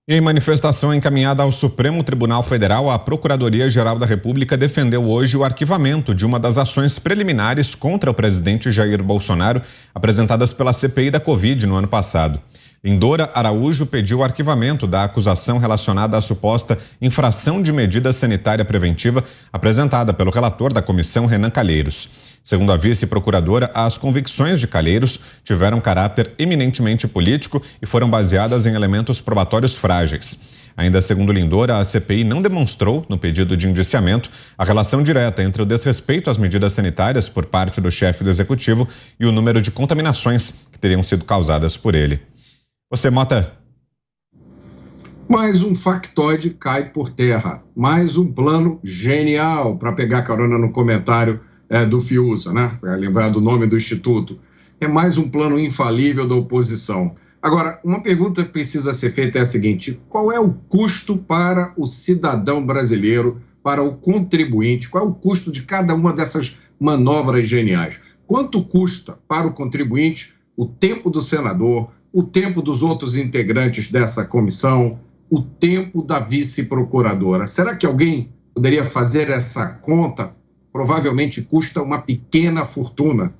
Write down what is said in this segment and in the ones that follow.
Em manifestação encaminhada ao Supremo Tribunal Federal, a Procuradoria-Geral da República defendeu hoje o arquivamento de uma das ações preliminares contra o presidente Jair Bolsonaro, apresentadas pela CPI da Covid no ano passado. Lindora Araújo pediu o arquivamento da acusação relacionada à suposta infração de medida sanitária preventiva apresentada pelo relator da comissão, Renan Calheiros. Segundo a vice-procuradora, as convicções de Calheiros tiveram caráter eminentemente político e foram baseadas em elementos probatórios frágeis. Ainda segundo Lindora, a CPI não demonstrou, no pedido de indiciamento, a relação direta entre o desrespeito às medidas sanitárias por parte do chefe do executivo e o número de contaminações que teriam sido causadas por ele. Você, Mota? Mais um factoide cai por terra. Mais um plano genial, para pegar carona no comentário do Fiuza, né? Para lembrar do nome do Instituto. É mais um plano infalível da oposição. Agora, uma pergunta que precisa ser feita é a seguinte: qual é o custo para o cidadão brasileiro, para o contribuinte? Qual é o custo de cada uma dessas manobras geniais? Quanto custa para o contribuinte o tempo do senador, o tempo dos outros integrantes dessa comissão, o tempo da vice-procuradora? Será que alguém poderia fazer essa conta? Provavelmente custa uma pequena fortuna.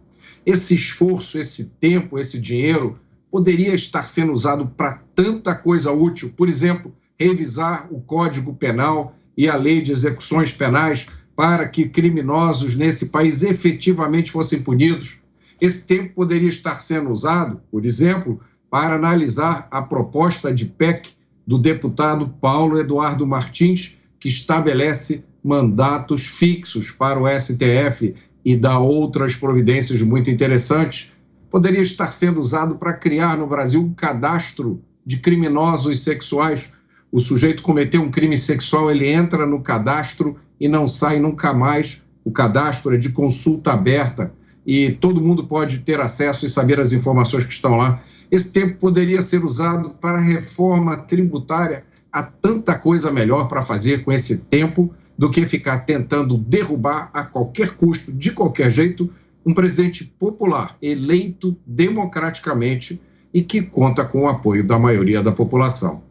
Esse esforço, esse tempo, esse dinheiro poderia estar sendo usado para tanta coisa útil. Por exemplo, revisar o Código Penal e a Lei de Execuções Penais para que criminosos nesse país efetivamente fossem punidos. Esse tempo poderia estar sendo usado, por exemplo, para analisar a proposta de PEC do deputado Paulo Eduardo Martins, que estabelece mandatos fixos para o STF e dá outras providências muito interessantes. Poderia estar sendo usado para criar no Brasil um cadastro de criminosos sexuais. O sujeito cometeu um crime sexual, ele entra no cadastro e não sai nunca mais. O cadastro é de consulta aberta e todo mundo pode ter acesso e saber as informações que estão lá. Esse tempo poderia ser usado para a reforma tributária. Há tanta coisa melhor para fazer com esse tempo do que ficar tentando derrubar a qualquer custo, de qualquer jeito, um presidente popular, eleito democraticamente e que conta com o apoio da maioria da população.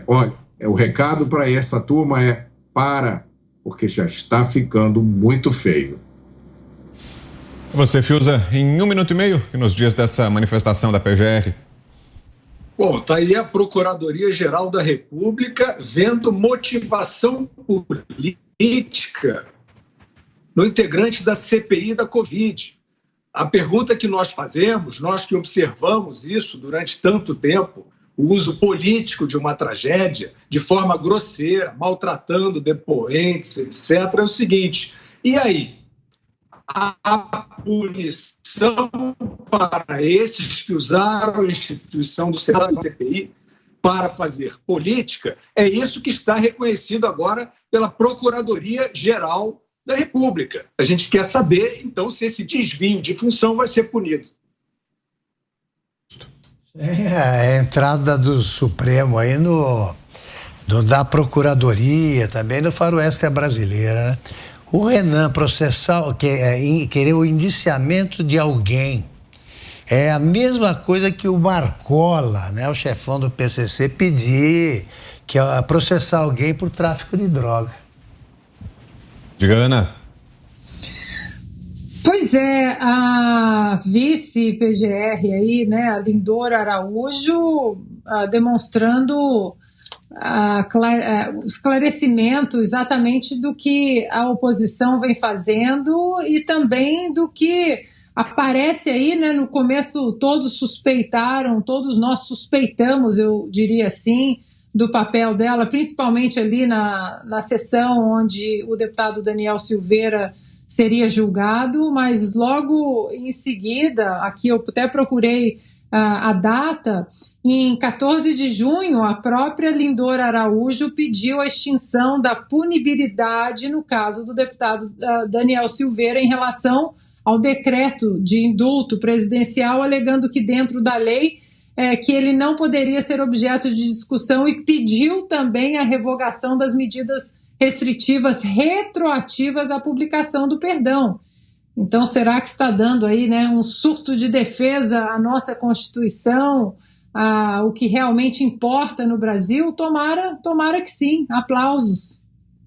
Olha, o recado para essa turma é: para, porque já está ficando muito feio. Você, Fiuza, em 1 minuto e meio, nos dias dessa manifestação da PGR. Bom, está aí a Procuradoria-Geral da República vendo motivação política no integrante da CPI da Covid. A pergunta que nós fazemos, nós que observamos isso durante tanto tempo, o uso político de uma tragédia, de forma grosseira, maltratando depoentes, etc., é o seguinte: e aí? A punição para esses que usaram a instituição do Senado da CPI para fazer política é isso que está reconhecido agora pela Procuradoria-Geral da República. A gente quer saber, então, se esse desvio de função vai ser punido. A entrada do Supremo aí da Procuradoria, também no faroeste brasileira, né? O Renan processar, querer o indiciamento de alguém, é a mesma coisa que o Marcola, né, o chefão do PCC, pedir, que é processar alguém por tráfico de droga. Diga, Ana. Pois é, a vice-PGR aí, né, a Lindora Araújo, demonstrando o esclarecimento exatamente do que a oposição vem fazendo e também do que aparece aí, né? No começo todos suspeitaram, todos nós suspeitamos, eu diria assim, do papel dela, principalmente ali na sessão onde o deputado Daniel Silveira seria julgado, mas logo em seguida, aqui eu até procurei a data, em 14 de junho, a própria Lindora Araújo pediu a extinção da punibilidade no caso do deputado Daniel Silveira em relação ao decreto de indulto presidencial, alegando que dentro da lei que ele não poderia ser objeto de discussão, e pediu também a revogação das medidas restritivas retroativas à publicação do perdão. Então, será que está dando aí, né, um surto de defesa à nossa Constituição, o que realmente importa no Brasil, tomara que sim, aplausos.